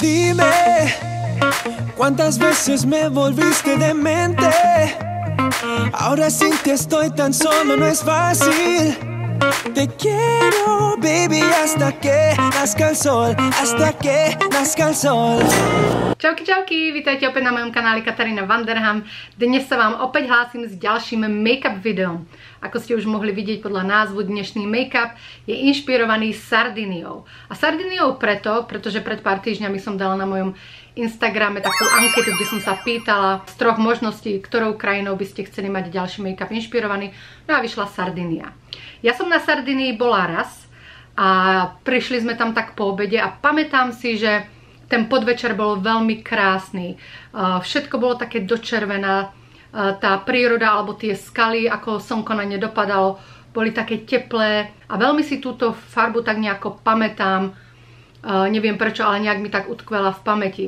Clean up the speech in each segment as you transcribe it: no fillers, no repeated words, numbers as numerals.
Dime, ¿cuántas veces me volviste demente? Ahora sin ti estoy tan solo, no es fácil. Te quiero, baby, hasta que nazca el sol, hasta que nazca el sol. Čauky, čauky, vítajte opäť na mojom kanáli Katarína Vanderham. Dnes sa vám opäť hlásim s ďalším make-up videom. Ako ste už mohli vidieť podľa názvu, dnešný make-up je inšpirovaný Sardiniou. A Sardiniou pretože pred pár týždňami som dala na mojom Instagrame takú anketu, kde som sa pýtala z 3 možností, ktorou krajinou by ste chceli mať ďalší make-up inšpirovaný. No a vyšla Sardinia. Ja som na Sardinii bola raz a prišli sme tam tak po obede a pamätám si, že ten podvečer bol veľmi krásny. Všetko bolo také dočervená. Tá príroda alebo tie skaly, ako slnko na ne dopadalo, boli také teplé a veľmi si túto farbu tak nejako pamätám. Neviem prečo, ale nejak mi tak utkvela v pamäti.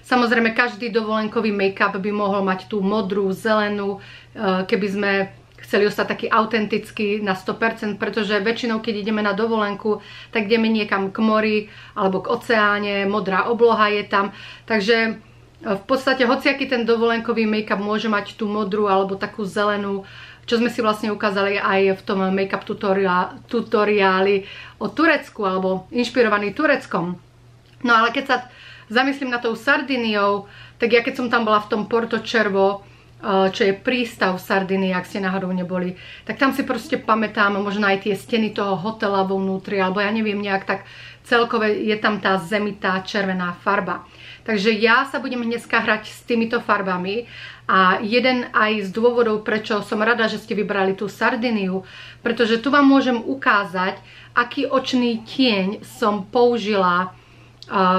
Samozrejme, každý dovolenkový make-up by mohol mať tú modrú, zelenú, keby sme chceli ostať taký autentický na 100%, pretože väčšinou, keď ideme na dovolenku, tak ideme niekam k mori alebo k oceáne, modrá obloha je tam. Takže v podstate hociaký ten dovolenkový make-up môže mať tú modrú alebo takú zelenú, čo sme si vlastne ukázali aj v tom make-up tutoriáli o Turecku alebo inšpirovaný Tureckom. No ale keď sa zamyslím na tou Sardiniou, tak ja keď som tam bola v tom Porto Cervo, čo je prístav v Sardinii, ak ste náhodou neboli, tak tam si proste pamätám možno aj tie steny toho hotela vo vnútri, alebo ja neviem nejak tak celkové je tam tá zemitá červená farba. Takže ja sa budem dneska hrať s týmito farbami a jeden aj z dôvodov, prečo som rada, že ste vybrali tú Sardiniu, pretože tu vám môžem ukázať, aký očný tieň som použila,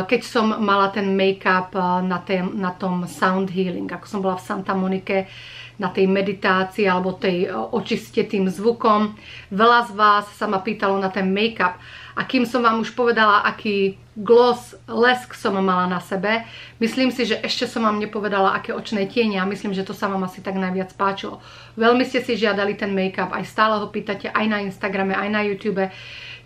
keď som mala ten make-up na tom sound healing, ako som bola v Santa Monike na tej meditácii alebo tej očiste tým zvukom. Veľa z vás sa ma pýtalo na ten make-up a kým som vám už povedala, aký gloss, lesk som mala na sebe, myslím si, že ešte som vám nepovedala, aké očné tiene a myslím, že to sa vám asi tak najviac páčilo. Veľmi ste si žiadali ten make-up, aj stále ho pýtate aj na Instagrame, aj na YouTube.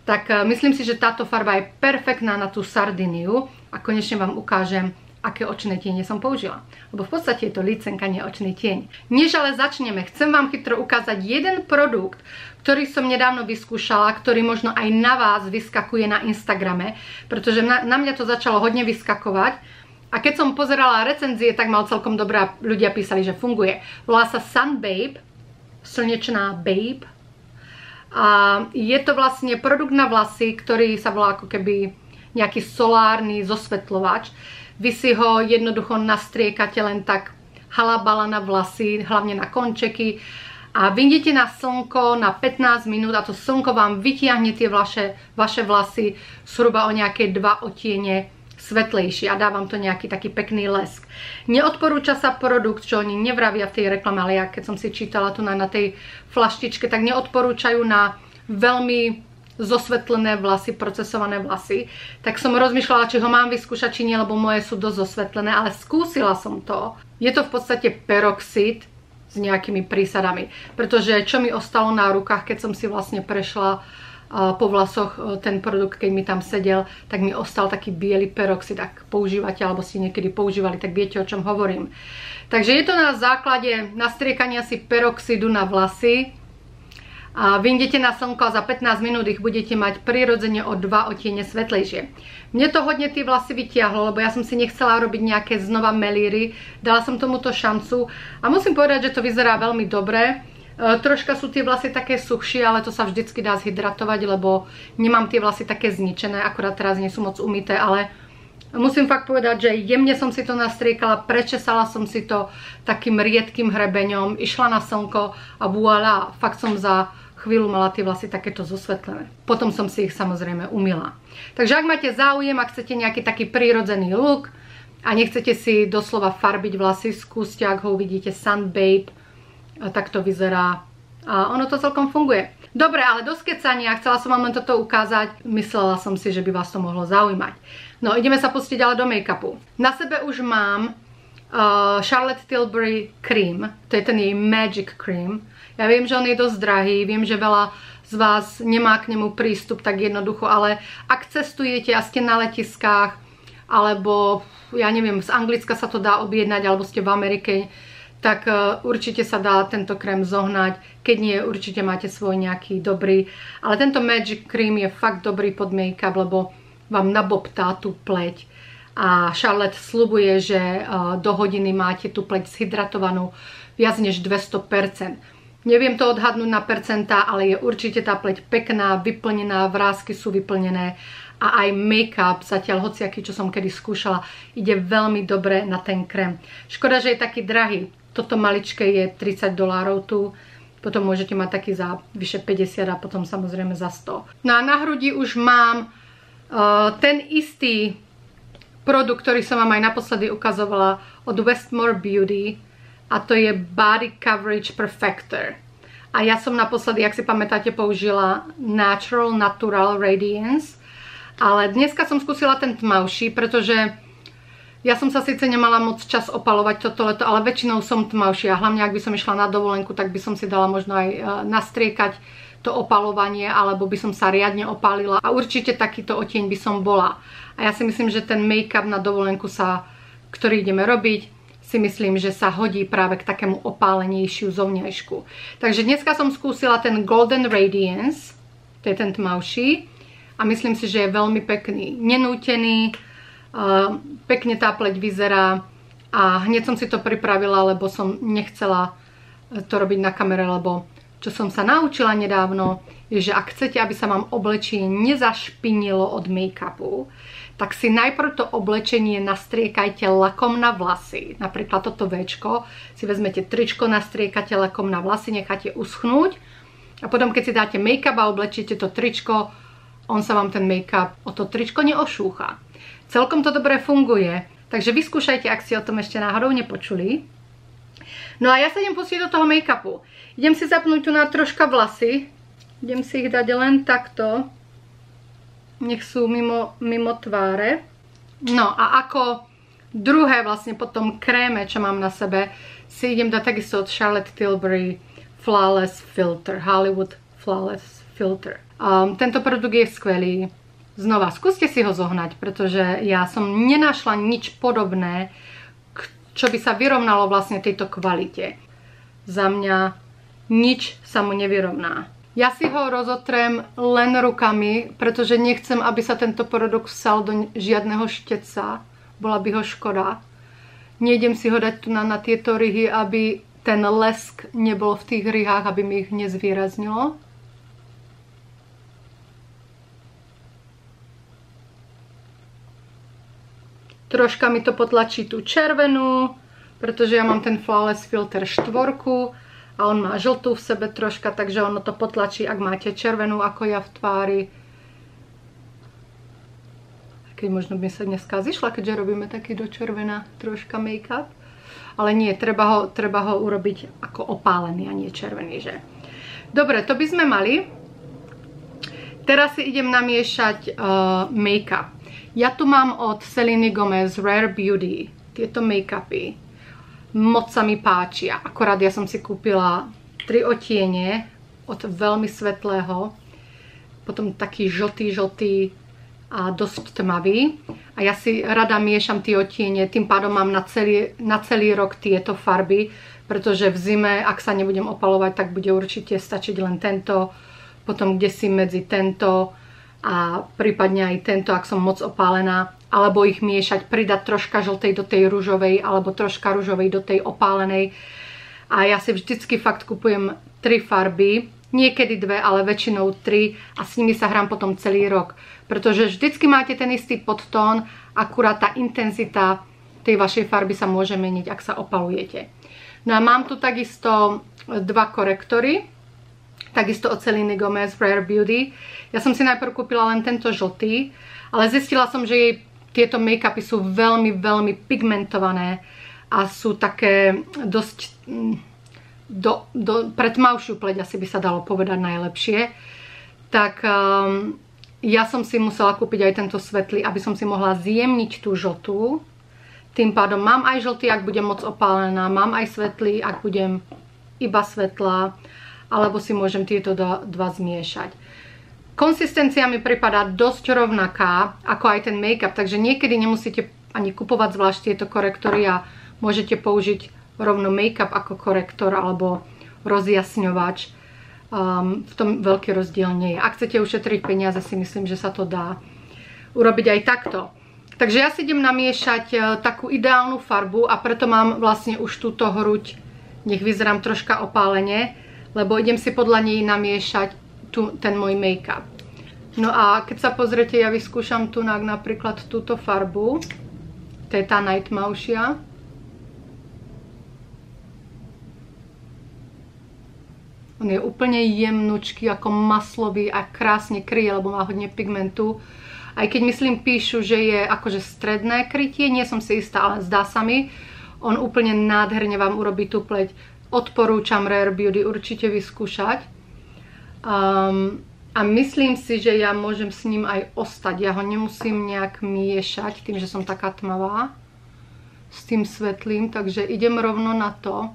Tak myslím si, že táto farba je perfektná na tú Sardiniu a konečne vám ukážem, aké očné tiene som použila. Lebo v podstate je to licenka, nie očný tieň. Než ale začneme, chcem vám chytro ukázať jeden produkt, ktorý som nedávno vyskúšala, ktorý možno aj na vás vyskakuje na Instagrame, pretože na mňa to začalo hodne vyskakovať. A keď som pozerala recenzie, tak mal celkom dobrá, ľudia písali, že funguje. Volá sa Sun Babe, slnečná babe. A je to vlastne produkt na vlasy, ktorý sa volá ako keby nejaký solárny zosvetľovač. Vy si ho jednoducho nastriekate len tak halabala na vlasy, hlavne na končeky a vyjdete na slnko na 15 minút a to slnko vám vytiahne tie vaše vlasy zhruba o nejaké 2 odtiene svetlejšie a dá vám to nejaký taký pekný lesk. Neodporúča sa produkt, čo oni nevravia v tej reklame, ale ja keď som si čítala tu na tej flaštičke, tak neodporúčajú na veľmi zosvetlené vlasy, procesované vlasy. Tak som rozmýšľala, či ho mám vyskúšať, či nie, lebo moje sú dosť zosvetlené, ale skúsila som to. Je to v podstate peroxid s nejakými prísadami, pretože čo mi ostalo na rukách, keď som si vlastne prešla po vlasoch ten produkt, keď mi tam sedel, tak mi ostal taký biely peroxid. Ak používate, alebo ste niekedy používali, tak viete, o čom hovorím. Takže je to na základe nastriekania si peroxidu na vlasy. A vyjdete na slnko a za 15 minút ich budete mať prirodzene o 2 odtiene svetlejšie. Mne to hodne tie vlasy vytiahlo, lebo ja som si nechcela robiť nejaké znova melíry. Dala som tomuto šancu a musím povedať, že to vyzerá veľmi dobre. Troška sú tie vlasy také suchšie, ale to sa vždycky dá zhydratovať, lebo nemám tie vlasy také zničené, akurát teraz nie sú moc umyté, ale musím fakt povedať, že jemne som si to nastriekala, prečesala som si to takým riedkým hrebeňom, išla na slnko a voilà, fakt som za chvíľu mala tie vlasy takéto zosvetlené. Potom som si ich samozrejme umyla. Takže ak máte záujem, ak chcete nejaký taký prírodzený look a nechcete si doslova farbiť vlasy, skúste, ak ho uvidíte, Sun Babe, a tak to vyzerá a ono to celkom funguje. Dobre, ale do skecania, chcela som vám len toto ukázať, myslela som si, že by vás to mohlo zaujímať. No, ideme sa pustiť ale do make-upu. Na sebe už mám Charlotte Tilbury cream, to je ten jej Magic Cream. Ja viem, že on je dosť drahý, viem, že veľa z vás nemá k nemu prístup tak jednoducho, ale ak cestujete a ste na letiskách, alebo ja neviem, z Anglicka sa to dá objednať, alebo ste v Amerike, tak určite sa dá tento krém zohnať. Keď nie, určite máte svoj nejaký dobrý. Ale tento Magic Cream je fakt dobrý pod make-up, lebo vám nabobtá tú pleť. A Charlotte sľubuje, že do hodiny máte tú pleť zhydratovanú viac než 200%. Neviem to odhadnúť na percentá, ale je určite tá pleť pekná, vyplnená, vrásky sú vyplnené. A aj make-up, zatiaľ hociaký, čo som kedy skúšala, ide veľmi dobre na ten krém. Škoda, že je taký drahý. Toto maličké je $30 tu. Potom môžete mať taký za vyše 50 a potom samozrejme za 100. No a na hrudi už mám ten istý produkt, ktorý som vám aj naposledy ukazovala od Westmore Beauty. A to je Body Coverage Perfector. A ja som naposledy, ak si pamätáte, použila Natural Radiance. Ale dneska som skúsila ten tmavší, pretože ja som sa síce nemala moc čas opalovať toto leto, ale väčšinou som tmavšia. Hlavne ak by som išla na dovolenku, tak by som si dala možno aj nastriekať to opalovanie, alebo by som sa riadne opálila. A určite takýto odtieň by som bola. A ja si myslím, že ten make-up na dovolenku, ktorý ideme robiť, si myslím, že sa hodí práve k takému opálenejšiu zovňajšku. Takže dneska som skúsila ten Golden Radiance, to je ten tmavší. A myslím si, že je veľmi pekný, nenútený, pekne tá pleť vyzerá a hneď som si to pripravila, lebo som nechcela to robiť na kamere, lebo čo som sa naučila nedávno, je, že ak chcete, aby sa vám oblečenie nezašpinilo od make-upu, tak si najprv to oblečenie nastriekajte lakom na vlasy. Napríklad toto Včko, si vezmete tričko, nastriekate lakom na vlasy, necháte uschnúť a potom keď si dáte make-up a oblečiete to tričko, on sa vám ten make-up o to tričko neošúcha. Celkom to dobre funguje, takže vyskúšajte, ak ste o tom ešte náhodou nepočuli. No a ja sa idem pustiť do toho make-upu. Idem si zapnúť tu na troška vlasy. Idem si ich dať len takto. Nech sú mimo tváre. No a ako druhé vlastne po tom kréme, čo mám na sebe, si idem dať takisto od Charlotte Tilbury Flawless Filter. Hollywood Flawless Filter. Tento produkt je skvelý. Znova, skúste si ho zohnať, pretože ja som nenašla nič podobné, čo by sa vyrovnalo vlastne tejto kvalite. Za mňa nič sa mu nevyrovná. Ja si ho rozotrem len rukami, pretože nechcem, aby sa tento produkt vsal do žiadneho šteca. Bola by ho škoda. Nejdem si ho dať tu na tieto ryhy, aby ten lesk nebol v tých ryhách, aby mi ich nezvýraznilo. Troška mi to potlačí tú červenú, pretože ja mám ten Flawless Filter 4 a on má žltú v sebe troška, takže ono to potlačí, ak máte červenú ako ja v tvári. Keď možno by sa dneska zišla, keďže robíme taký do červená troška make-up. Ale nie, treba ho urobiť ako opálený a nie červený, že? Dobre, to by sme mali. Teraz si idem namiešať make-up. Ja tu mám od Seleny Gomez Rare Beauty tieto make-upy. Moc sa mi páčia. Akorát ja som si kúpila 3 odtiene od veľmi svetlého, potom taký žltý a dosť tmavý. A ja si rada miešam tie odtiene, tým pádom mám na celý rok tieto farby, pretože v zime, ak sa nebudem opalovať, tak bude určite stačiť len tento, potom kdesi medzi tento a prípadne aj tento, ak som moc opálená, alebo ich miešať, pridať troška žltej do tej ružovej, alebo troška ružovej do tej opálenej. A ja si vždycky fakt kupujem 3 farby, niekedy 2, ale väčšinou 3 a s nimi sa hrám potom celý rok. Pretože vždycky máte ten istý podtón, akurát tá intenzita tej vašej farby sa môže meniť, ak sa opalujete. No a mám tu takisto 2 korektory, takisto od Seleny Gomez Rare Beauty. Ja som si najprv kúpila len tento žltý, ale zistila som, že jej tieto make-upy sú veľmi, veľmi pigmentované a sú také dosť pre tmavšiu pleť, asi by sa dalo povedať najlepšie. Tak ja som si musela kúpiť aj tento svetlý, aby som si mohla zjemniť tú žltú. Tým pádom mám aj žltý, ak budem moc opálená, mám aj svetlý, ak budem iba svetlá, alebo si môžem tieto dva zmiešať. Konsistencia mi pripadá dosť rovnaká ako aj ten make-up, takže niekedy nemusíte ani kupovať zvlášť tieto korektory a môžete použiť rovno make-up ako korektor alebo rozjasňovač. V tom veľký rozdiel nie je. Ak chcete ušetriť peniaze, si myslím, že sa to dá urobiť aj takto. Takže ja si idem namiešať takú ideálnu farbu a preto mám vlastne už túto hruď, nech vyzerám troška opálene, lebo idem si podľa nej namiešať ten môj make-up. No a keď sa pozrete, ja vyskúšam tu napríklad túto farbu. To je tá najtmavšia. On je úplne jemnučký, ako maslový a krásne kryje, lebo má hodne pigmentu. Aj keď myslím, píšu, že je akože stredné krytie, nie som si istá, ale zdá sa mi. On úplne nádherne vám urobí tú pleť. Odporúčam Rare Beauty určite vyskúšať. A myslím si, že ja môžem s ním aj ostať. Ja ho nemusím nejak miešať, tým, že som taká tmavá s tým svetlým, takže idem rovno na to.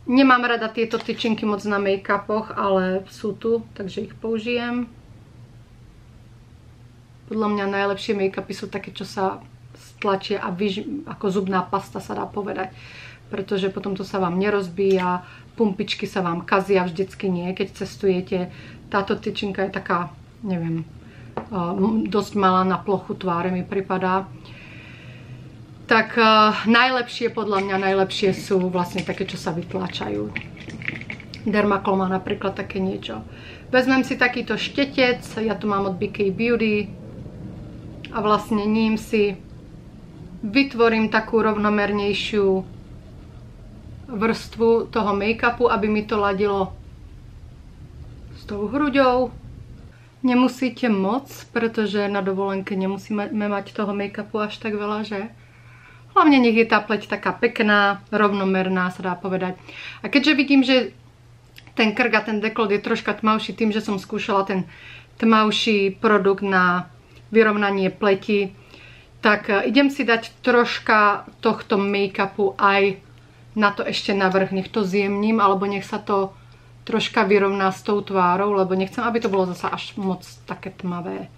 Nemám rada tieto tyčinky moc na make-upoch, ale sú tu, takže ich použijem. Podľa mňa najlepšie make-upy sú také, čo sa stlačia a ako zubná pasta sa dá povedať. Pretože potom to sa vám nerozbíja, pumpičky sa vám kazia, vždycky nie, keď cestujete. Táto tyčinka je taká, neviem, dosť malá na plochu tváre mi pripadá. Tak najlepšie, podľa mňa najlepšie sú vlastne také, čo sa vytláčajú. Dermacol má napríklad také niečo. Vezmem si takýto štetec, ja tu mám od BK Beauty a vlastne ním si vytvorím takú rovnomernejšiu vrstvu toho make-upu, aby mi to ladilo s tou hruďou. Nemusíte moc, pretože na dovolenke nemusíme mať toho make-upu až tak veľa, že? Hlavne nech je tá pleť taká pekná, rovnomerná, sa dá povedať. A keďže vidím, že ten krk a ten dekolt je troška tmavší, tým, že som skúšala ten tmavší produkt na vyrovnanie pleti, tak idem si dať troška tohto make-upu aj na to ešte navrch, nech to zjemním, alebo nech sa to troška vyrovná s tou tvárou, lebo nechcem, aby to bolo zasa až moc také tmavé.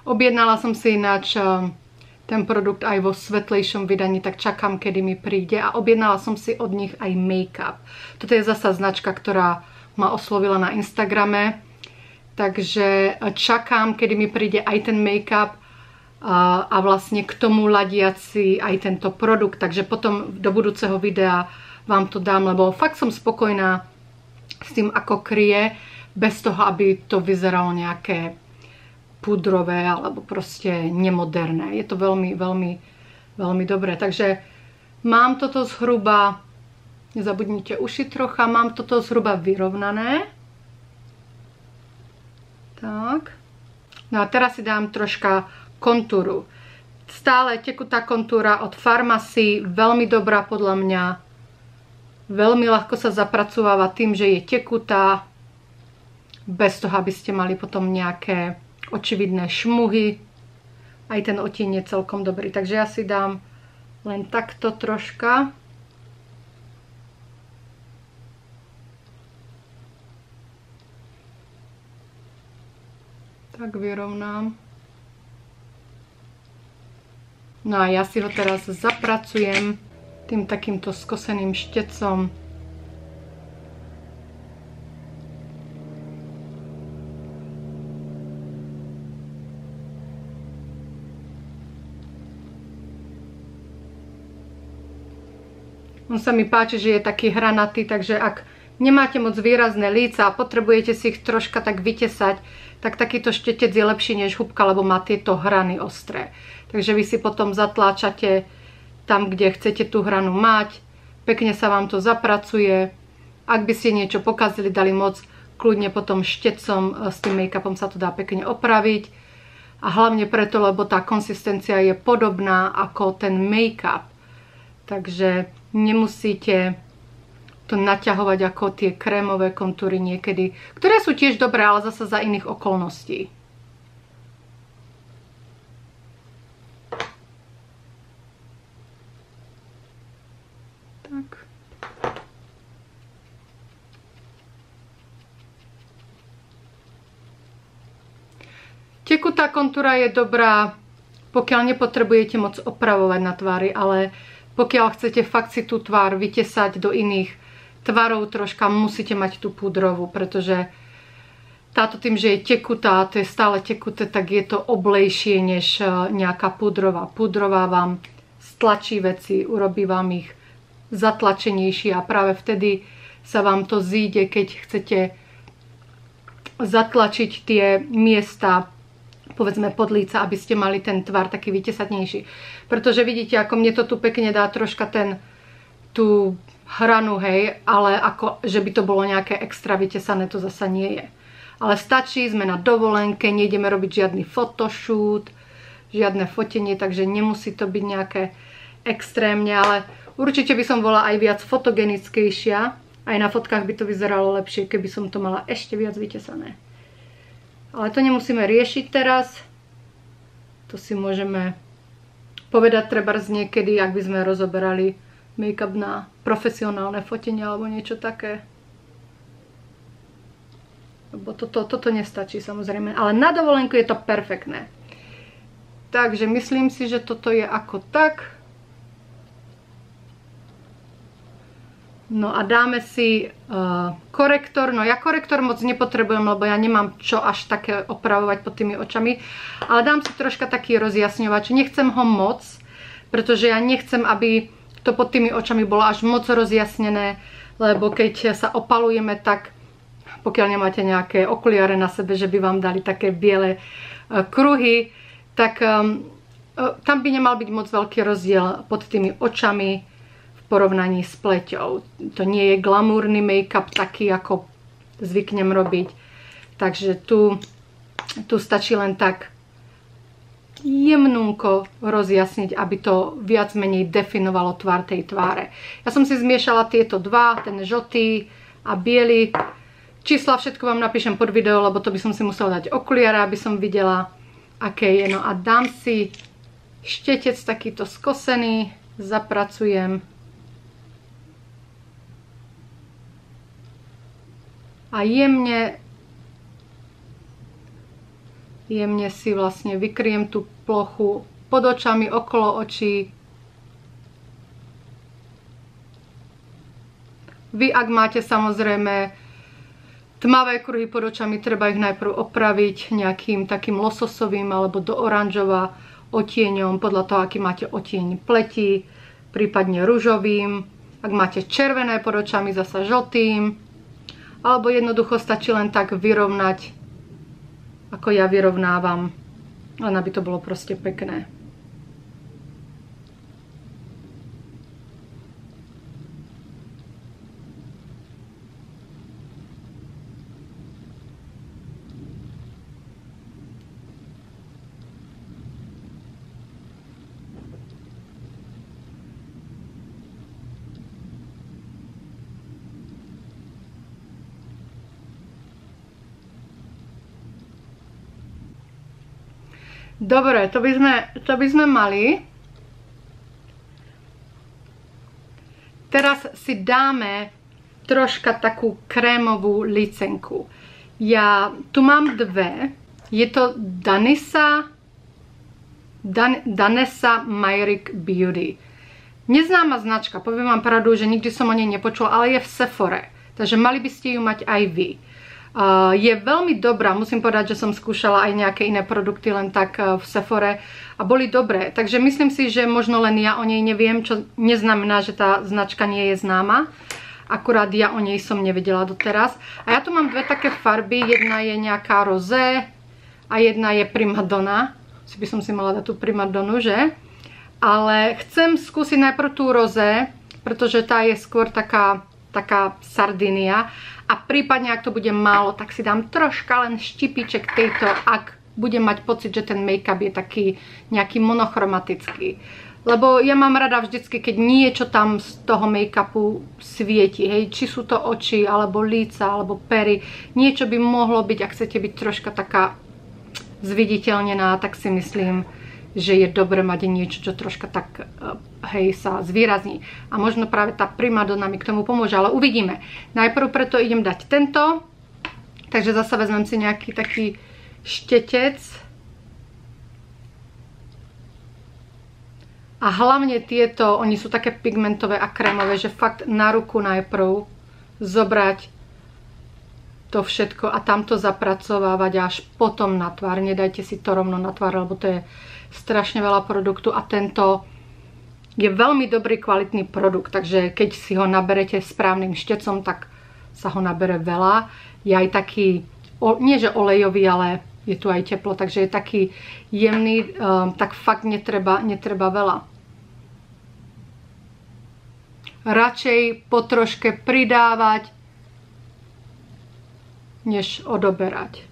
Objednala som si ináč ten produkt aj vo svetlejšom vydaní, tak čakám, kedy mi príde, a objednala som si od nich aj make-up. Toto je zasa značka, ktorá ma oslovila na Instagrame, takže čakám, kedy mi príde aj ten make-up a vlastne k tomu ladiaci aj tento produkt, takže potom do budúceho videa vám to dám, lebo fakt som spokojná s tým, ako kryje, bez toho, aby to vyzeralo nejaké pudrové alebo proste nemoderné. Je to veľmi, veľmi, veľmi dobré. Takže mám toto zhruba, nezabudnite uši trocha, mám toto zhruba vyrovnané. Tak. No a teraz si dám troška kontúru. Stále tekutá kontúra od Farmacy, veľmi dobrá podľa mňa. Veľmi ľahko sa zapracováva tým, že je tekutá, bez toho, aby ste mali potom nejaké očividné šmuhy. Aj ten odtieň je celkom dobrý. Takže ja si dám len takto troška. Tak vyrovnám. No a ja si ho teraz zapracujem tým takýmto skoseným štecom. On sa mi páči, že je taký hranatý, takže ak nemáte moc výrazné líca a potrebujete si ich troška tak vytesať, tak takýto štetec je lepší než húbka, lebo má tieto hrany ostré. Takže vy si potom zatláčate tam, kde chcete tú hranu mať. Pekne sa vám to zapracuje. Ak by ste niečo pokazili, dali moc, kľudne potom štecom s tým make-upom sa to dá pekne opraviť. A hlavne preto, lebo tá konsistencia je podobná ako ten make-up. Takže nemusíte to naťahovať ako tie krémové kontúry niekedy, ktoré sú tiež dobré, ale zase za iných okolností. Tak. Tekutá kontúra je dobrá, pokiaľ nepotrebujete moc opravovať na tvári, ale pokiaľ chcete fakt si tú tvár vytesať do iných tvarov troška, musíte mať tú púdrovú, pretože táto tým, že je tekutá, to je stále tekuté, tak je to oblejšie než nejaká púdrová. Púdrová vám stlačí veci, urobí vám ich zatlačenejšie a práve vtedy sa vám to zíde, keď chcete zatlačiť tie miesta, povedzme pod líca, aby ste mali ten tvar taký vytesatnejší. Pretože vidíte, ako mne to tu pekne dá troška tú hranu, hej, ale ako, že by to bolo nejaké extra vytesané, to zasa nie je. Ale stačí, sme na dovolenke, nejdeme robiť žiadny photoshoot, žiadne fotenie, takže nemusí to byť nejaké extrémne, ale určite by som bola aj viac fotogenickejšia. Aj na fotkách by to vyzeralo lepšie, keby som to mala ešte viac vytesané. Ale to nemusíme riešiť teraz. To si môžeme povedať trebárs niekedy, ak by sme rozoberali make-up na profesionálne fotenie alebo niečo také. Lebo toto nestačí samozrejme. Ale na dovolenku je to perfektné. Takže myslím si, že toto je ako tak. No a dáme si korektor. No ja korektor moc nepotrebujem, lebo ja nemám čo až také opravovať pod tými očami. Ale dám si troška taký rozjasňovač. Nechcem ho moc, pretože ja nechcem, aby to pod tými očami bolo až moc rozjasnené, lebo keď sa opalujeme, tak pokiaľ nemáte nejaké okuliare na sebe, že by vám dali také biele kruhy, tak tam by nemal byť moc veľký rozdiel pod tými očami v porovnaní s pleťou. To nie je glamúrny make-up taký, ako zvyknem robiť. Takže tu stačí len tak jemnúnko rozjasniť, aby to viac menej definovalo tvár tej tváre. Ja som si zmiešala tieto dva, ten žltý a biely. Čísla všetko vám napíšem pod video, lebo to by som si musela dať okuliare, aby som videla, aké je. No a dám si štetec takýto skosený, zapracujem. A jemne si vlastne vykryjem tú plochu pod očami, okolo očí. Vy, ak máte samozrejme tmavé kruhy pod očami, treba ich najprv opraviť nejakým takým lososovým alebo do oranžova odtieňom, podľa toho, aký máte odtieň pleti, prípadne ružovým. Ak máte červené pod očami, zasa žltým. Alebo jednoducho stačí len tak vyrovnať, ako ja vyrovnávam, len aby to bolo proste pekné. Dobre, to by sme mali. Teraz si dáme troška takú krémovú licenku. Ja tu mám dve. Je to Danessa Myrick Beauty. Neznáma značka, poviem vám pravdu, že nikdy som o nej nepočula, ale je v Sephore. Takže mali by ste ju mať aj vy. Je veľmi dobrá, musím povedať, že som skúšala aj nejaké iné produkty len tak v Sephore a boli dobré. Takže myslím si, že možno len ja o nej neviem, čo neznamená, že tá značka nie je známa. Akurát ja o nej som nevedela doteraz. A ja tu mám dve také farby, jedna je nejaká rozé a jedna je primadonna. Si by som si mala dať tú primadonu, že? Ale chcem skúsiť najprv tú rozé, pretože tá je skôr taká sardinia. A prípadne, ak to bude málo, tak si dám troška len štipiček tejto, ak budem mať pocit, že ten make-up je taký nejaký monochromatický. Lebo ja mám rada vždycky, keď niečo tam z toho make-upu svieti, hej, či sú to oči, alebo líca, alebo pery. Niečo by mohlo byť, ak chcete byť troška taká zviditeľnená, tak si myslím, že je dobre mať niečo, čo troška tak, hej, sa zvýrazní. A možno práve tá primadonna mi k tomu pomôže, ale uvidíme. Najprv preto idem dať tento. Takže zase vezmem si nejaký taký štetec. A hlavne tieto, oni sú také pigmentové a krémové, že fakt na ruku najprv zobrať to všetko a tamto zapracovávať až potom na tvár. Nedajte si to rovno na tvár, lebo to je strašne veľa produktu a tento je veľmi dobrý kvalitný produkt, takže keď si ho naberete správnym štecom, tak sa ho nabere veľa. Je aj taký, nie že olejový, ale je tu aj teplo, takže je taký jemný, tak fakt netreba veľa. Radšej po troške pridávať, než odoberať.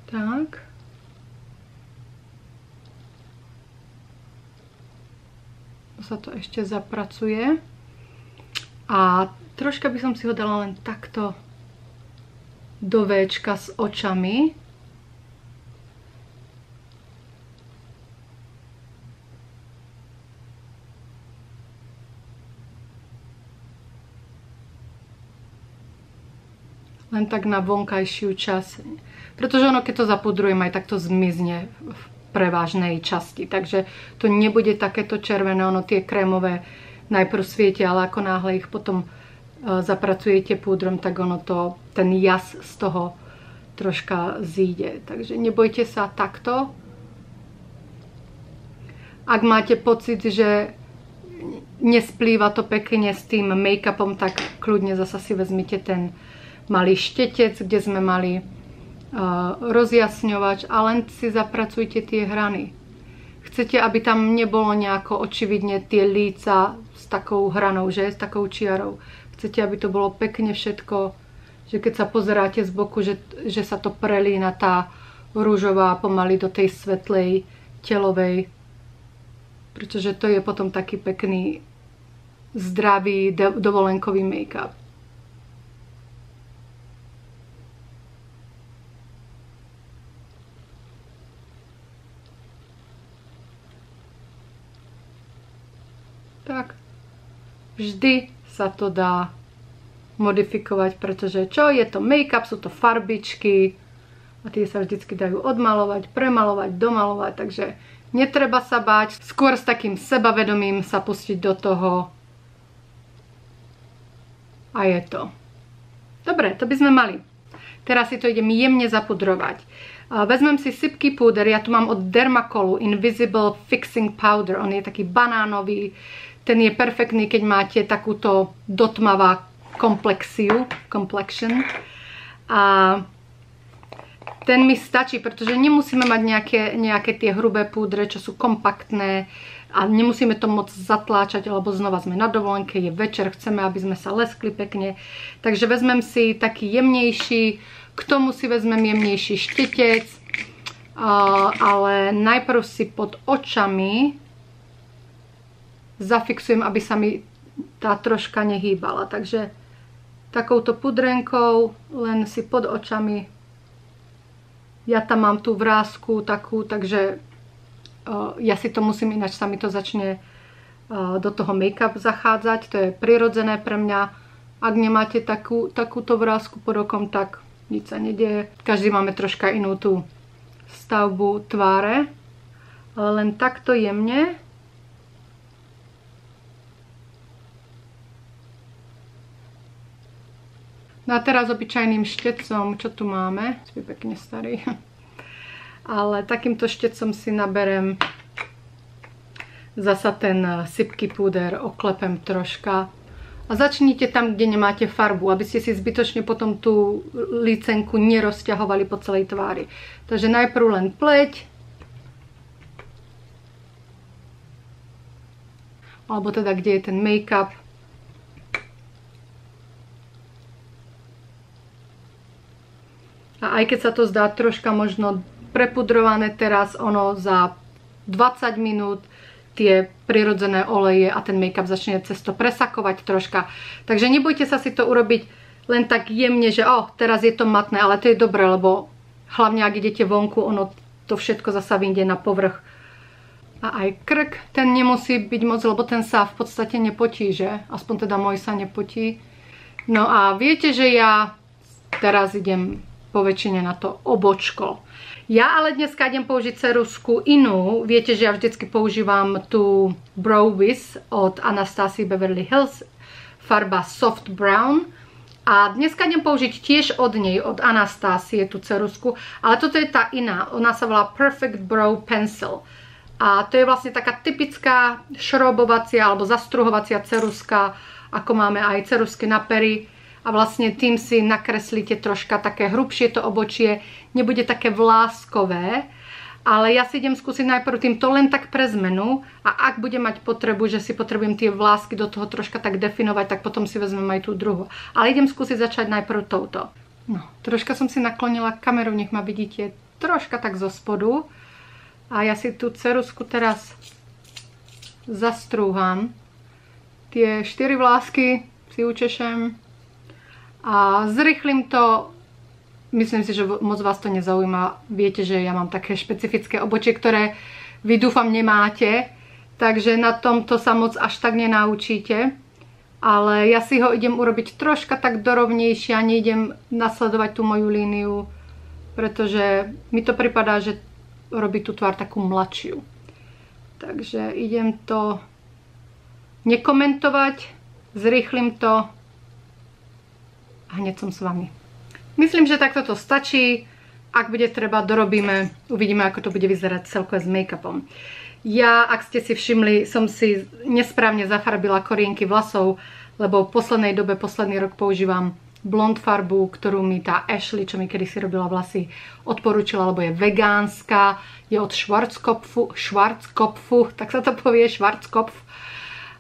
Tak. Sa to ešte zapracuje. A troška by som si ho dala len takto do véčka s očami. Len tak na vonkajšiu časť. Pretože ono, keď to zapudrujem, aj tak to zmizne v prevážnej časti. Takže to nebude takéto červené, ono tie krémové najprv svietia, ale ako náhle ich potom zapracujete púdrom, tak ono to, ten jas z toho troška zíde. Takže nebojte sa takto. Ak máte pocit, že nesplýva to pekne s tým make-upom, tak kľudne zasa si vezmite ten malý štetec, kde sme mali rozjasňovač a len si zapracujte tie hrany. Chcete, aby tam nebolo nejako očividne tie líca s takou hranou, že? S takou čiarou. Chcete, aby to bolo pekne všetko, že keď sa pozeráte z boku, že sa to prelína tá rúžová pomaly do tej svetlej telovej. Pretože to je potom taký pekný, zdravý, dovolenkový make-up. Tak, vždy sa to dá modifikovať, pretože čo je to make-up, sú to farbičky a tie sa vždycky dajú odmalovať, premalovať, domalovať, takže netreba sa báť, skôr s takým sebavedomím sa pustiť do toho a je to. Dobre, to by sme mali. Teraz si to idem jemne zapudrovať. Vezmem si sypký púder, ja tu mám od Dermacolu Invisible Fixing Powder, on je taký banánový, ten je perfektný, keď máte takúto dotmavá complexion. A ten mi stačí, pretože nemusíme mať nejaké tie hrubé púdre, čo sú kompaktné a nemusíme to moc zatláčať, lebo znova sme na dovolenke, je večer, chceme, aby sme sa leskli pekne. Takže vezmem si taký jemnejší, k tomu si vezmem jemnejší štetec, ale najprv si pod očami zafixujem, aby sa mi tá troška nehýbala. Takže takouto pudrenkou len si pod očami. Ja tam mám tú vrásku takú, takže ja si to musím, ináč sa mi to začne do toho make-up zachádzať. To je prirodzené pre mňa. Ak nemáte takúto vrásku pod okom, tak nič sa nedieje. Každý máme troška inú tú stavbu tváre. Ale len takto jemne. No a teraz obyčajným štecom, čo tu máme, je pekne starý, ale takýmto štecom si naberem zasa ten sypký púder, oklepem troška a začnite tam, kde nemáte farbu, aby ste si zbytočne potom tú lícenku nerozťahovali po celej tvári. Takže najprv len pleť, alebo teda kde je ten make-up. A aj keď sa to zdá troška možno prepudrované teraz, ono za 20 minút tie prirodzené oleje a ten make-up začne cez to presakovať troška. Takže nebojte sa si to urobiť len tak jemne, že teraz je to matné, ale to je dobré, lebo hlavne ak idete vonku, ono to všetko zasa vyjde na povrch. A aj krk, ten nemusí byť moc, lebo ten sa v podstate nepotí, že? Aspoň teda môj sa nepotí. No a viete, že ja teraz idem po väčšine na to obočko. Ja ale dneska idem použiť ceruzku inú. Viete, že ja vždycky používam tú Brow Wiz od Anastasia Beverly Hills. Farba Soft Brown. A dneska idem použiť tiež od nej, od Anastasie, tú ceruzku. Ale toto je tá iná. Ona sa volá Perfect Brow Pencil. A to je vlastne taká typická šrobovacia alebo zastruhovacia ceruzka, ako máme aj ceruzky na pery. A vlastne tým si nakreslíte troška také hrubšie to obočie, nebude také vláskové, ale ja si idem skúsiť najprv týmto len tak pre zmenu a ak budem mať potrebu, že si potrebujem tie vlásky do toho troška tak definovať, tak potom si vezmem aj tú druhú. Ale idem skúsiť začať najprv touto. No, troška som si naklonila kameru, nech ma vidíte troška tak zo spodu. A ja si tú ceruzku teraz zastrúham. Tie 4 vlásky si učešem. A zrýchlim to, myslím si, že moc vás to nezaujíma. Viete, že ja mám také špecifické obočie, ktoré vy dúfam nemáte. Takže na tomto sa moc až tak nenaučíte. Ale ja si ho idem urobiť troška tak dorovnejšie a neidem nasledovať tú moju líniu. Pretože mi to pripadá, že robí tú tvár takú mladšiu. Takže idem to nekomentovať, zrýchlim to. A hneď som s vami. Myslím, že takto to stačí. Ak bude treba, dorobíme. Uvidíme, ako to bude vyzerať celkové s make-upom. Ja, ak ste si všimli, som si nesprávne zafarbila korienky vlasov, lebo v poslednej dobe, posledný rok používam blond farbu, ktorú mi tá Ashley, čo mi kedysi robila vlasy, odporúčila, lebo je vegánska, je od Schwarzkopfu, tak sa to povie, Schwarzkopf.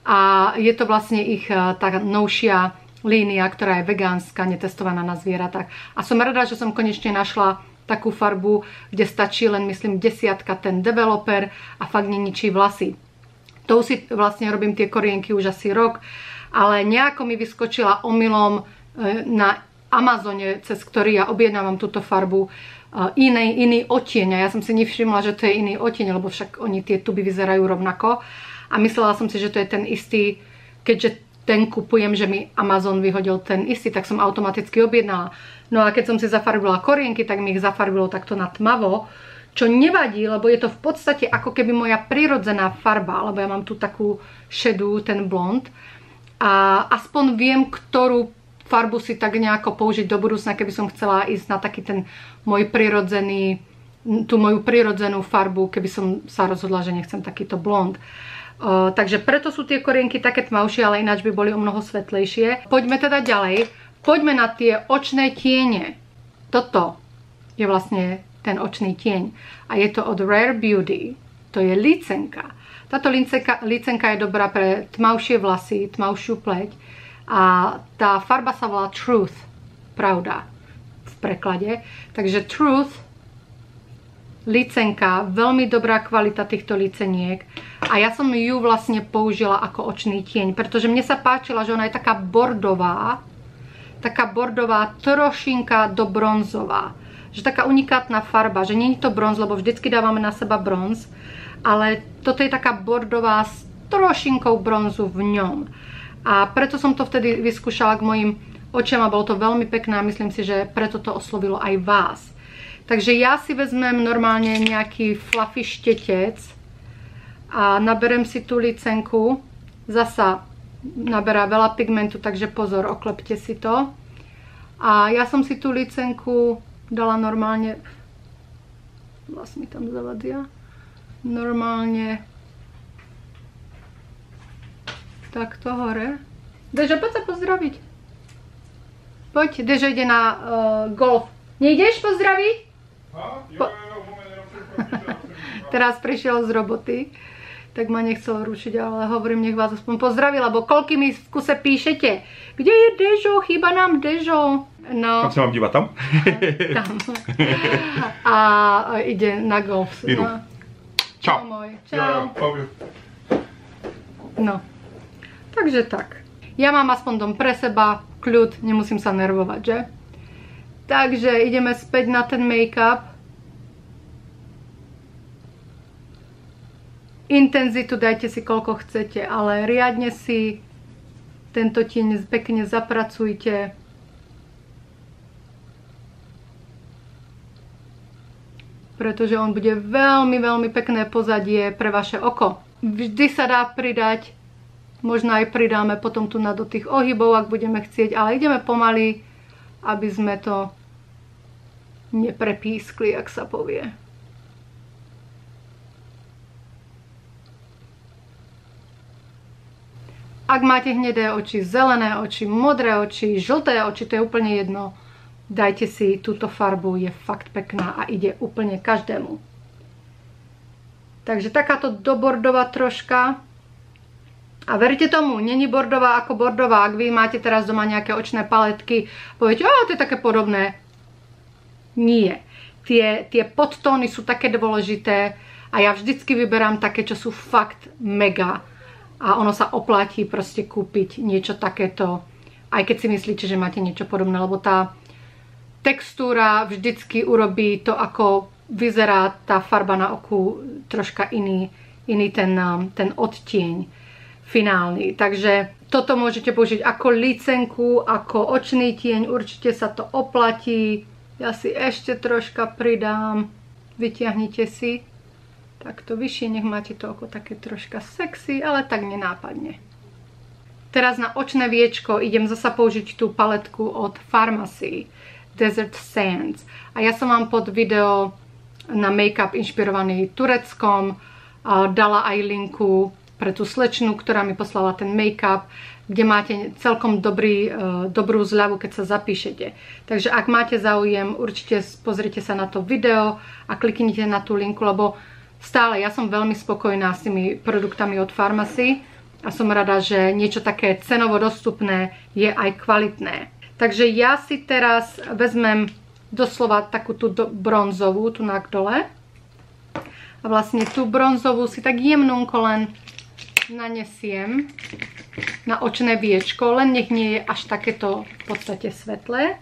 A je to vlastne ich tá novšia línia, ktorá je vegánska, netestovaná na zvieratách. A som rada, že som konečne našla takú farbu, kde stačí len, myslím, 10 ten developer a fakt neničí vlasy. To si vlastne robím tie korienky už asi rok, ale nejako mi vyskočila omylom na Amazone, cez ktorý ja objednávam túto farbu, iný odtieň. A ja som si nevšimla, že to je iný odtieň, lebo však oni tie tuby vyzerajú rovnako. A myslela som si, že to je ten istý, keďže ten kupujem, že mi Amazon vyhodil ten istý, tak som automaticky objednala. No a keď som si zafarbila korienky, tak mi ich zafarbilo takto na tmavo, čo nevadí, lebo je to v podstate ako keby moja prirodzená farba, lebo ja mám tu takú šedú, ten blond. A aspoň viem, ktorú farbu si tak nejako použiť do budúcna, keby som chcela ísť na taký ten môj prirodzený, tú moju prirodzenú farbu, keby som sa rozhodla, že nechcem takýto blond. Takže preto sú tie korienky také tmavšie, ale ináč by boli o mnoho svetlejšie. Poďme teda ďalej. Poďme na tie očné tiene. Toto je vlastne ten očný tieň. A je to od Rare Beauty. To je licenka. Táto licenka je dobrá pre tmavšie vlasy, tmavšiu pleť. A tá farba sa volá Truth. Pravda v preklade. Takže Truth, licenka, veľmi dobrá kvalita týchto liceniek. A ja som ju vlastne použila ako očný tieň, pretože mne sa páčila, že ona je taká bordová, trošinka do bronzová. Že taká unikátna farba, že nie je to bronz, lebo vždycky dávame na seba bronz, ale toto je taká bordová s trošinkou bronzu v ňom. A preto som to vtedy vyskúšala k mojim očiam a bolo to veľmi pekné a myslím si, že preto to oslovilo aj vás. Takže ja si vezmem normálne nejaký fluffy štetec a naberem si tú licenku. Zasa naberá veľa pigmentu, takže pozor, oklepte si to. A ja som si tú licenku dala normálne, vlas mi tam zavadia, normálne takto hore. Dežo, poď sa pozdraviť. Poď, Dežo ide na golf. Nejdeš pozdraviť? Teraz prišiel z roboty, tak ma nechcel rušiť, ale hovorím, nech vás aspoň pozdraví, lebo koľky mi v kuse píšete. Kde je Dežo? Chýba nám Dežo. No. Kam sa mám dívať? Tam? Tam. A ide na golf. Idu. No. Čau. Môj. Čau. Ja. No. Takže tak. Ja mám aspoň dom pre seba, kľud, nemusím sa nervovať, že? Takže ideme späť na ten make-up. Intenzitu dajte si koľko chcete, ale riadne si tento tieň pekne zapracujte. Pretože on bude veľmi, veľmi pekné pozadie pre vaše oko. Vždy sa dá pridať, možno aj pridáme potom tu do tých ohybov, ak budeme chcieť, ale ideme pomaly, aby sme to neprepískli, ak sa povie. Ak máte hnedé oči, zelené oči, modré oči, žlté oči, to je úplne jedno. Dajte si túto farbu, je fakt pekná a ide úplne každému. Takže takáto dobordová troška. A veríte tomu, není bordová ako bordová. Ak vy máte teraz doma nejaké očné paletky, poviete, to je také podobné. Nie. Tie podtóny sú také dôležité a ja vždycky vyberám také, čo sú fakt mega. A ono sa oplatí proste kúpiť niečo takéto, aj keď si myslíte, že máte niečo podobné, lebo tá textúra vždycky urobí to, ako vyzerá tá farba na oku, troška iný ten odtieň finálny. Takže toto môžete použiť ako lícenku, ako očný tieň, určite sa to oplatí. Ja si ešte troška pridám, vytiahnite si. Takto vyššie, nech máte to oko také troška sexy, ale tak nenápadne. Teraz na očné viečko idem zasa použiť tú paletku od Farmacy Desert Sands. A ja som vám pod video na make-up inšpirovaný Tureckom dala aj linku pre tú slečnu, ktorá mi poslala ten make-up, kde máte celkom dobrú zľavu, keď sa zapíšete. Takže ak máte záujem, určite pozrite sa na to video a kliknite na tú linku, lebo stále ja som veľmi spokojná s tými produktami od Farmacy a som rada, že niečo také cenovo dostupné je aj kvalitné. Takže ja si teraz vezmem doslova takú tú bronzovú, tu na dole. A vlastne tú bronzovú si tak jemnúnko len nanesiem na očné viečko, len nech nie je až takéto v podstate svetlé.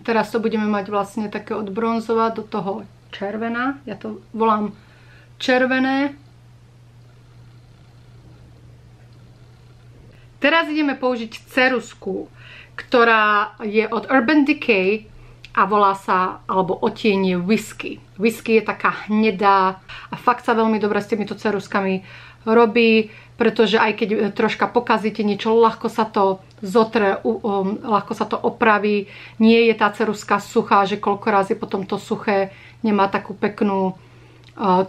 Teraz to budeme mať vlastne také od bronzova do toho červená. Ja to volám červené. Teraz ideme použiť ceruzku, ktorá je od Urban Decay a volá sa, alebo odtieň je Whisky. Whisky je taká hnedá a fakt sa veľmi dobre s týmito ceruzkami robí, pretože aj keď troška pokazíte niečo, ľahko sa to zotre, ľahko sa to opraví. Nie je tá ceruzka suchá, že koľko razy potom to suché nemá takú peknú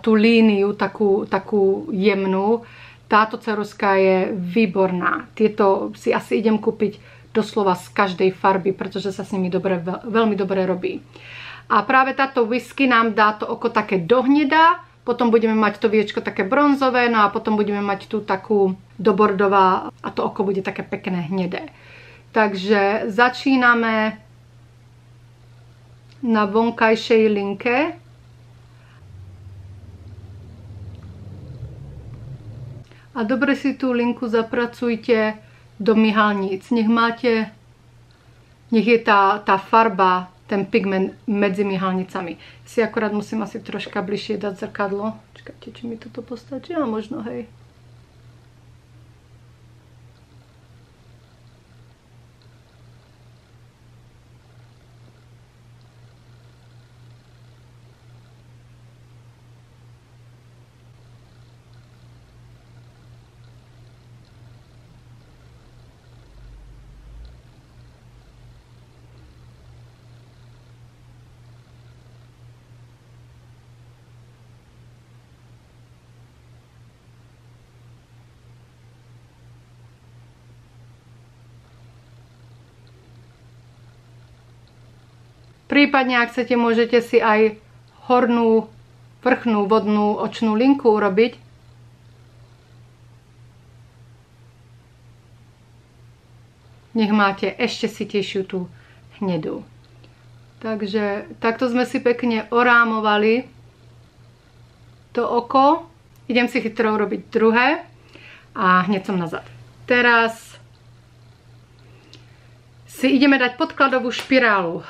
tú líniu, takú jemnú. Táto ceruzka je výborná. Tieto si asi idem kúpiť doslova z každej farby, pretože sa s nimi veľmi dobre robí. A práve táto Whisky nám dá to oko také dohnedá, potom budeme mať to viečko také bronzové, no a potom budeme mať tu takú dobordová a to oko bude také pekné hnedé. Takže začíname na vonkajšej linke. A dobre si tú linku zapracujte do myhalníc. Nech je tá farba, ten pigment medzi myhalnicami. Si akorát musím asi troška bližšie dať zrkadlo. Čakajte, či mi toto postačí, a možno hej. Prípadne, ak chcete, môžete si aj hornú, vrchnú vodnú očnú linku urobiť. Nech máte ešte sytejšiu tú hnedú. Takže takto sme si pekne orámovali to oko. Idem si chytro urobiť druhé. a hneď som nazad. Teraz si ideme dať podkladovú špirálu.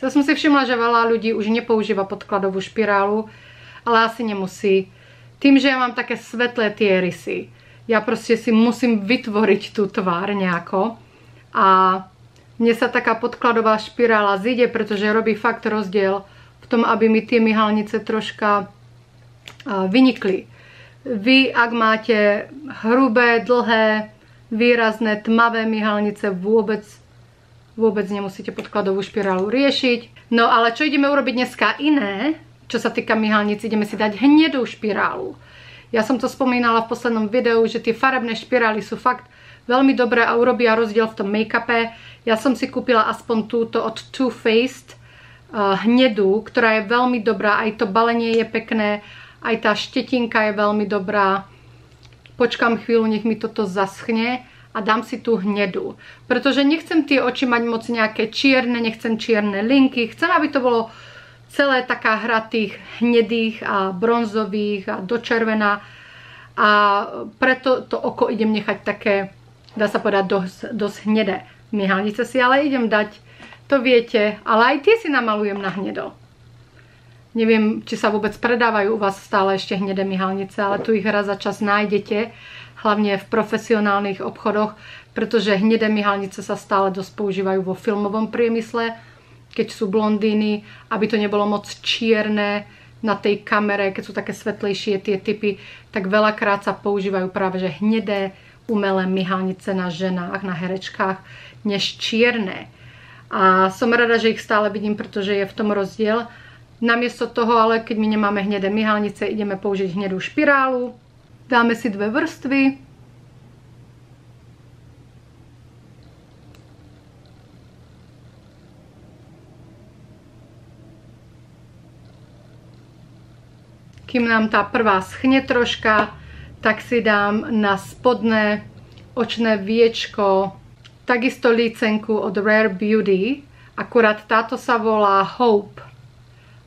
Ja som si všimla, že veľa ľudí už nepoužíva podkladovú špirálu, ale asi nemusí. Tým, že ja mám také svetlé tie rysy, ja proste si musím vytvoriť tú tvár nejako a mne sa taká podkladová špirála zíde, pretože robí fakt rozdiel v tom, aby mi tie myhalnice troška vynikli. Vy, ak máte hrubé, dlhé, výrazné, tmavé myhalnice, vôbec nemusíte podkladovú špirálu riešiť. No ale čo ideme urobiť dneska iné, čo sa týka myhalnic, ideme si dať hnedú špirálu. Ja som to spomínala v poslednom videu, že tie farebné špirály sú fakt veľmi dobré a urobia rozdiel v tom make-upe. Ja som si kúpila aspoň túto od Too Faced hnedú, ktorá je veľmi dobrá. Aj to balenie je pekné, aj tá štetinka je veľmi dobrá. Počkám chvíľu, nech mi toto zaschne a dám si tú hnedú. Pretože nechcem tie oči mať moc nejaké čierne, nechcem čierne linky. Chcem, aby to bolo celé taká hra tých hnedých a bronzových a do červená. A preto to oko idem nechať také, dá sa povedať, dosť hnedé. Myhalnice si ale idem dať, to viete, ale aj tie si namalujem na hnedo. Neviem, či sa vôbec predávajú u vás stále ešte hnedé myhalnice, ale tu ich raz za čas nájdete, hlavne v profesionálnych obchodoch, pretože hnedé myhalnice sa stále dosť používajú vo filmovom priemysle, keď sú blondíny, aby to nebolo moc čierne na tej kamere, keď sú také svetlejšie tie typy, tak veľakrát sa používajú práve že hnedé umelé myhalnice na ženách, na herečkách, než čierne. A som rada, že ich stále vidím, pretože je v tom rozdiel. Namiesto toho, ale keď my nemáme hnedé myhalnice, ideme použiť hnedú špirálu. Dáme si 2 vrstvy. Kým nám tá prvá schne troška, tak si dám na spodné očné viečko takisto lícenku od Rare Beauty. Akurát táto sa volá Hope.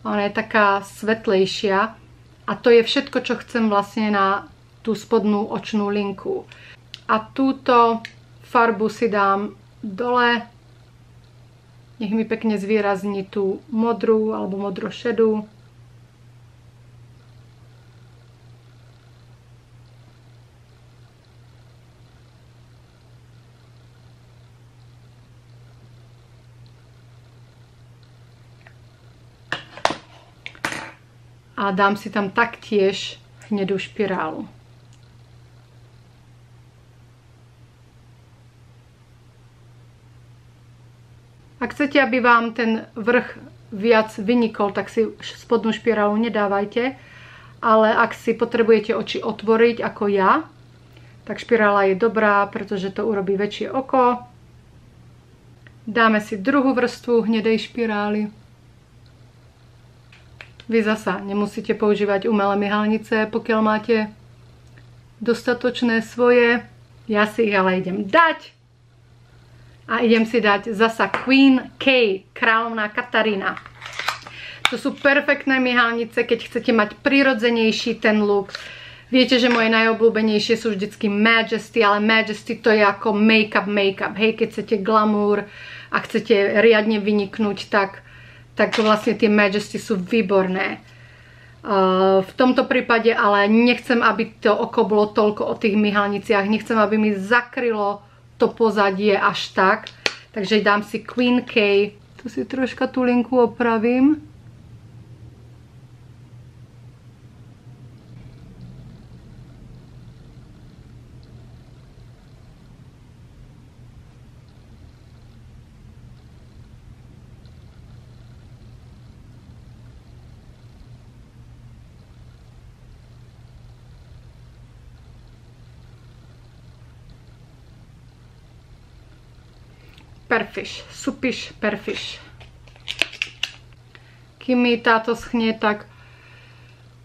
Ona je taká svetlejšia. A to je všetko, čo chcem vlastne na tú spodnú očnú linku. A túto farbu si dám dole. Nech mi pekne zvýrazní tú modrú alebo modrošedú. A dám si tam taktiež hnedú špirálu. Ak chcete, aby vám ten vrch viac vynikol, tak si spodnú špirálu nedávajte. Ale ak si potrebujete oči otvoriť ako ja, tak špirála je dobrá, pretože to urobí väčšie oko. Dáme si druhú vrstvu hnedej špirály. Vy zasa nemusíte používať umelé myhalnice, pokiaľ máte dostatočné svoje. Ja si ich ale idem dať. A idem si dať zasa Queen K, kráľovná Katarína. To sú perfektné myhalnice, keď chcete mať prirodzenejší ten look. Viete, že moje najobľúbenejšie sú vždycky Majesty, ale Majesty to je ako make-up. Hej, keď chcete glamour a chcete riadne vyniknúť, tak vlastne tie Majesty sú výborné. V tomto prípade ale nechcem, aby to oko bolo toľko o tých myhalniciach. Nechcem, aby mi zakrylo to pozadie až tak. Takže dám si Queen K. Tu si troška tú linku opravím. Perfiš, supiš, perfiš. Kým mi táto schnie, tak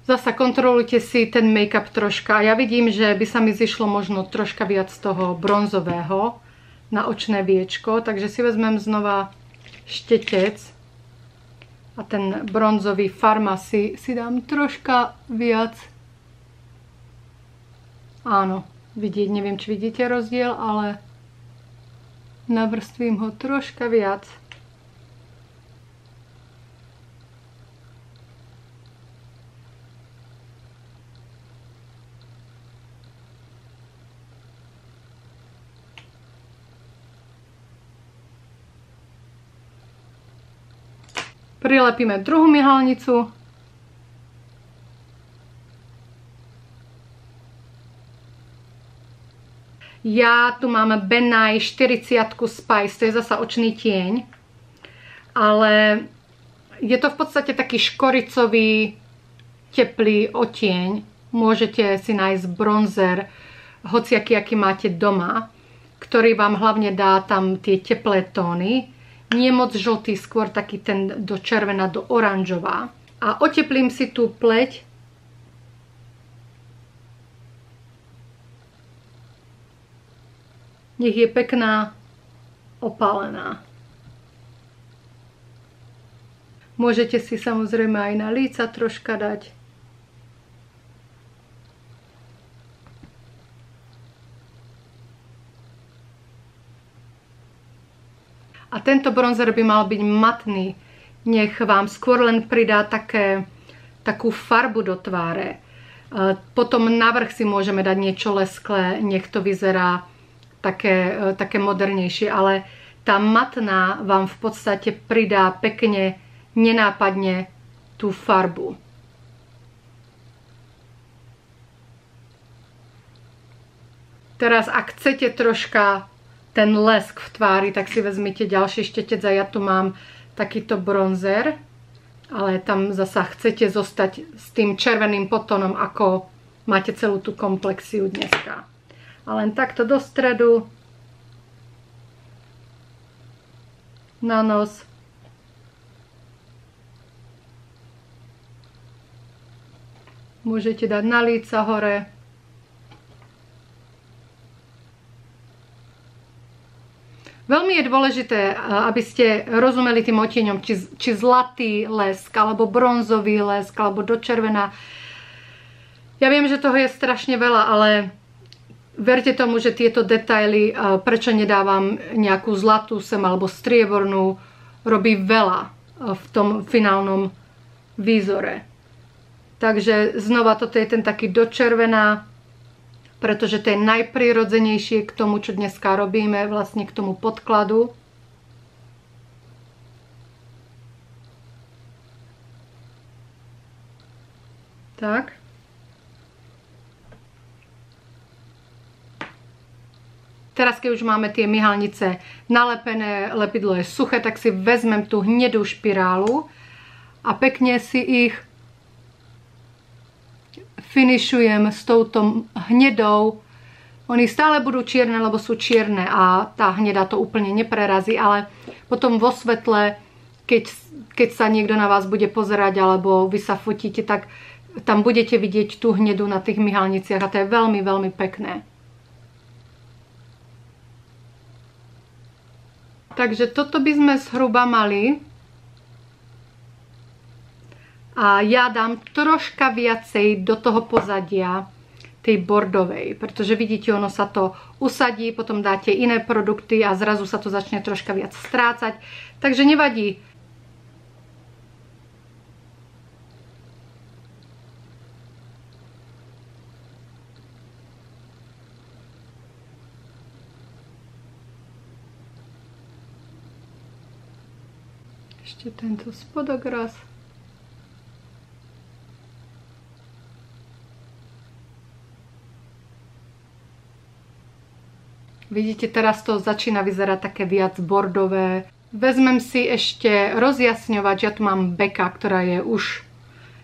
zasa kontrolujte si ten make-up troška. Ja vidím, že by sa mi zišlo možno troška viac toho bronzového na očné viečko, takže si vezmem znova štetec a ten bronzový Pharma si dám troška viac. Áno, vidieť. Neviem, či vidíte rozdiel, ale navrstvím ho troška viac. Prilepíme druhú myhalnicu. Ja tu mám Benaj 40 Spice, to je zasa očný tieň. Ale je to v podstate taký škoricový, teplý odtieň. Môžete si nájsť bronzer, hociaký, aký máte doma, ktorý vám hlavne dá tam tie teplé tóny. Nie moc žltý, skôr taký ten do červená, do oranžová. A oteplím si tú pleť. Nech je pekná, opálená. Môžete si samozrejme aj na líca troška dať. A tento bronzer by mal byť matný. Nech vám skôr len pridá takú farbu do tváre. Potom navrch si môžeme dať niečo lesklé, nech to vyzerá také modernejšie. Ale tá matná vám v podstate pridá pekne, nenápadne tú farbu. Teraz, ak chcete troška ten lesk v tvári, tak si vezmite ďalší štetec a ja tu mám takýto bronzer, ale tam zasa chcete zostať s tým červeným podtónom, ako máte celú tú komplexiu dneska. A len takto do stredu, na nos. Môžete dať na líca hore. Veľmi je dôležité, aby ste rozumeli tým odtieňom, či zlatý lesk, alebo bronzový lesk, alebo do červená. Ja viem, že toho je strašne veľa, ale verte tomu, že tieto detaily, prečo nedávam nejakú zlatú sem, alebo striebornú, robí veľa v tom finálnom výzore. Takže znova toto je ten taký do červená, pretože to je najprirodzenejšie k tomu, čo dneska robíme, vlastne k tomu podkladu. Tak. Teraz, keď už máme tie myhalnice nalepené, lepidlo je suché, tak si vezmem tú hnedú špirálu a pekne si ich finišujem s touto hnedou. Oni stále budú čierne, lebo sú čierne a tá hneda to úplne neprerazí, ale potom vo svetle, keď sa niekto na vás bude pozerať alebo vy sa fotíte, tak tam budete vidieť tú hnedu na tých myhalniciach a to je veľmi, veľmi pekné. Takže toto by sme zhruba mali. A ja dám troška viacej do toho pozadia tej bordovej, pretože vidíte, ono sa to usadí, potom dáte iné produkty a zrazu sa to začne troška viac strácať. Takže nevadí. Ešte tento spodok raz. Vidíte, teraz to začína vyzerať také viac bordové. Vezmem si ešte rozjasňovač. Ja tu mám Becca, ktorá je už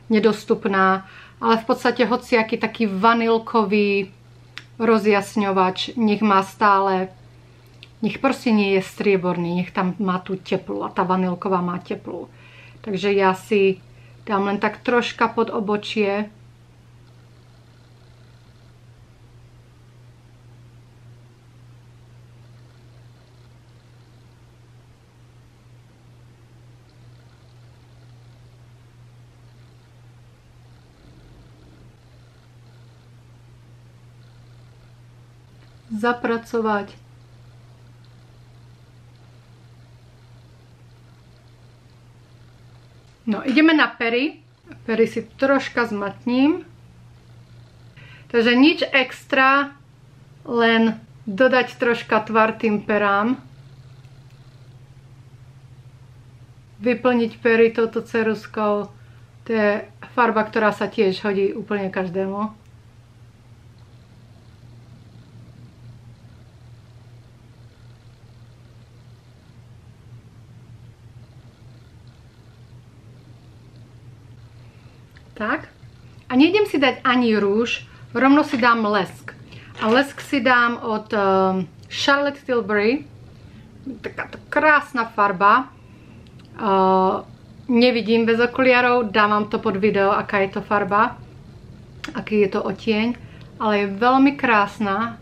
nedostupná. Ale v podstate hociaký taký vanilkový rozjasňovač. Nech má stále... Nech proste nie je strieborný. Nech tam má tú teplú. A tá vanilková má teplú. Takže ja si dám len tak troška pod obočie. zapracovať. No, ideme na pery. Pery si troška zmatním. Takže nič extra, len dodať troška tvar tým perám. Vyplniť pery touto ceruzkou. To je farba, ktorá sa tiež hodí úplne každému. Tak. A nejdem si dať ani rúž, rovno si dám lesk. A lesk si dám od Charlotte Tilbury. Takáto krásna farba. Nevidím bez okuliarov, dávam to pod video, aká je to farba, aký je to odtieň, ale je veľmi krásna.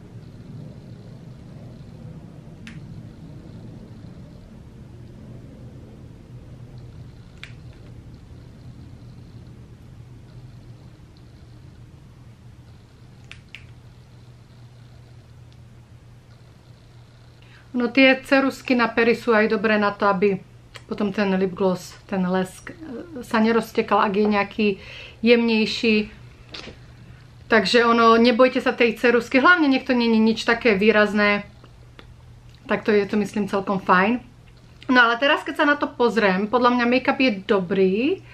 No tie ceruzky na pery sú aj dobré na to, aby potom ten lip gloss, ten lesk sa neroztekal, ak je nejaký jemnejší. Takže ono, nebojte sa tej ceruzky, hlavne nech to nie je nič také výrazné. Tak to je to, myslím, celkom fajn. No ale teraz, keď sa na to pozriem, podľa mňa make-up je dobrý.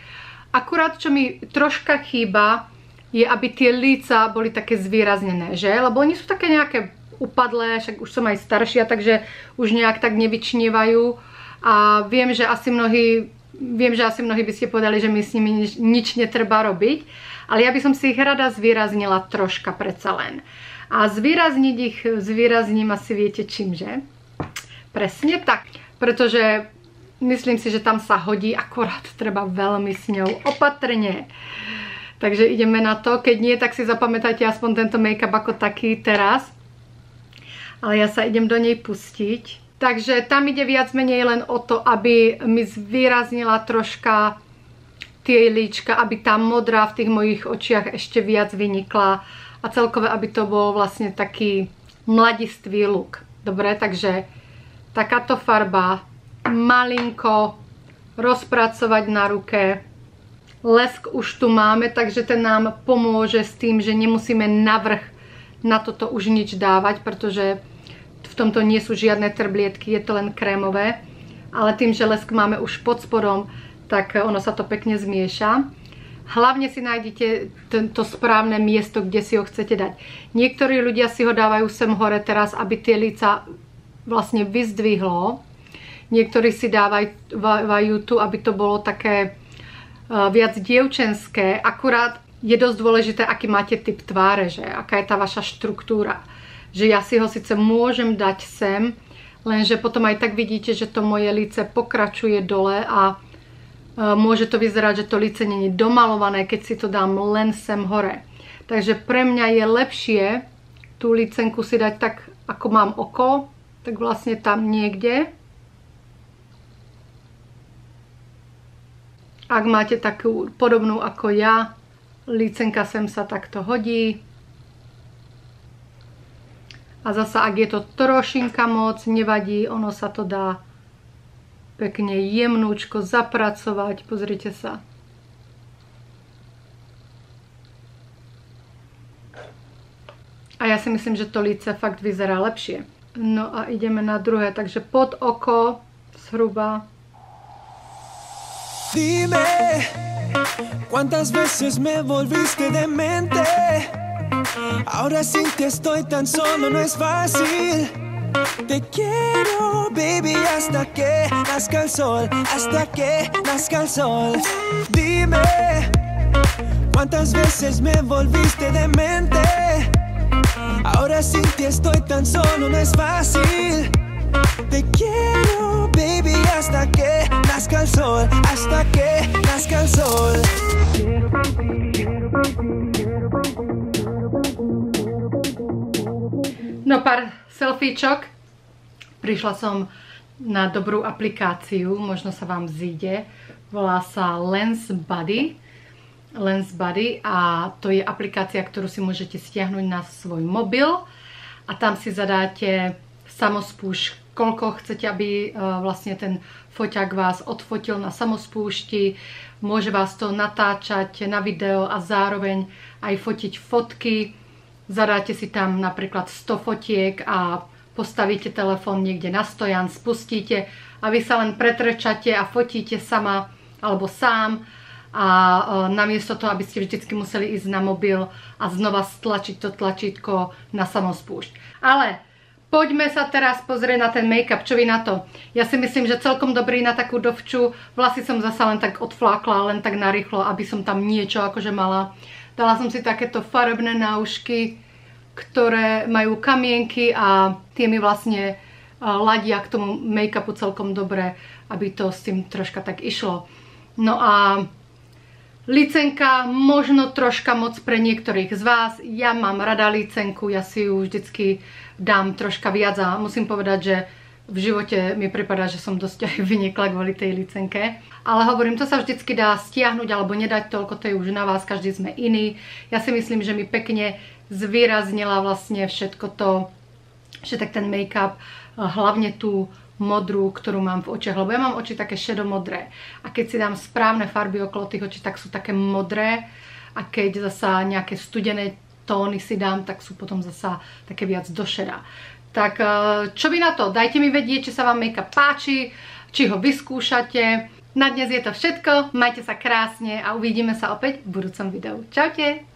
Akurát, čo mi troška chýba, je, aby tie líca boli také zvýraznené, že? Lebo oni sú také nejaké upadlé, však už som aj staršia, takže už nejak tak nevyčnievajú. A viem, že asi mnohí by ste povedali, že mi s nimi nič netreba robiť. Ale ja by som si ich rada zvýraznila troška predsa len. A zvýrazniť ich zvýrazním asi viete čím, že? Presne tak. Pretože myslím si, že tam sa hodí, akorát treba veľmi s ňou opatrne. Takže ideme na to. Keď nie, tak si zapamätajte aspoň tento make-up ako taký teraz. Ale ja sa idem do nej pustiť. Takže tam ide viac menej len o to, aby mi zvýraznila troška tie líčka, aby tá modrá v tých mojich očiach ešte viac vynikla a celkové, aby to bol vlastne taký mladistvý look. Dobre, takže takáto farba, malinko rozpracovať na ruke. Lesk už tu máme, takže ten nám pomôže s tým, že nemusíme navrch na toto už nič dávať, pretože v tomto nie sú žiadne trblietky, je to len krémové, ale tým, že lesk máme už pod spodom, tak ono sa to pekne zmieša. Hlavne si nájdete to správne miesto, kde si ho chcete dať. Niektorí ľudia si ho dávajú sem hore teraz, aby tie líca vlastne vyzdvihlo. Niektorí si dávajú tu, aby to bolo také viac dievčenské. Akurát je dosť dôležité, aký máte typ tváre, že aká je tá vaša štruktúra. Že ja si ho síce môžem dať sem, lenže potom aj tak vidíte, že to moje líce pokračuje dole a môže to vyzerať, že to líce nie je domalované, keď si to dám len sem hore. Takže pre mňa je lepšie tú lícenku si dať tak, ako mám oko, tak vlastne tam niekde. Ak máte takú podobnú ako ja, lícenka sem sa takto hodí. A zasa, ak je to trošinka moc, nevadí, ono sa to dá pekne jemnúčko zapracovať. Pozrite sa. A ja si myslím, že to líce fakt vyzerá lepšie. No a ideme na druhé, takže pod oko zhruba. Dime, ¿cuántas veces me volviste demente? Ahora sin ti estoy tan solo, no es fácil. Te quiero, baby, hasta que nazca el sol, hasta que nazca el sol. Dime, ¿cuántas veces me volviste demente? Ahora sin ti estoy tan solo, no es fácil. Te quiero, baby, hasta que nazca el sol, hasta que nazca el sol. No pár selfiečok. Prišla som na dobrú aplikáciu, možno sa vám zíde. Volá sa Lens Buddy. A to je aplikácia, ktorú si môžete stiahnuť na svoj mobil. a tam si zadáte samospúšť, koľko chcete, aby vlastne ten foťák vás odfotil na samospúšti. Môže vás to natáčať na video a zároveň aj fotiť fotky. Zadáte si tam napríklad 100 fotiek a postavíte telefón niekde na stojan, spustíte a vy sa len pretrčate a fotíte sama alebo sám. A namiesto toho, aby ste vždycky museli ísť na mobil a znova stlačiť to tlačítko na samospúšť. Ale poďme sa teraz pozrieť na ten make-up. Čo vy na to? Ja si myslím, že celkom dobrý na takú dovču. Vlasy som zasa len tak odflákla, len tak narýchlo, aby som tam niečo akože mala. Dala som si takéto farebné náušky, ktoré majú kamienky a tie mi vlastne ladia k tomu make-upu celkom dobre, aby to s tým troška tak išlo. No a licenka možno troška moc pre niektorých z vás. Ja mám rada licenku, ja si ju vždycky dám troška viac a musím povedať, že v živote mi pripadá, že som dosť aj vynikla kvôli tej licenke. Ale hovorím, to sa vždycky dá stiahnuť alebo nedať toľko, to je už na vás, každý sme iný. Ja si myslím, že mi pekne zvýraznila vlastne všetko to, že tak ten make-up, hlavne tú modrú, ktorú mám v očiach, lebo ja mám oči také šedomodré a keď si dám správne farby okolo tých očí, tak sú také modré a keď zasa nejaké studené tóny si dám, tak sú potom zasa také viac do šedá. Tak čo vy na to? Dajte mi vedieť, či sa vám make-up páči, či ho vyskúšate. Na dnes je to všetko, majte sa krásne a uvidíme sa opäť v budúcom videu. Čaute!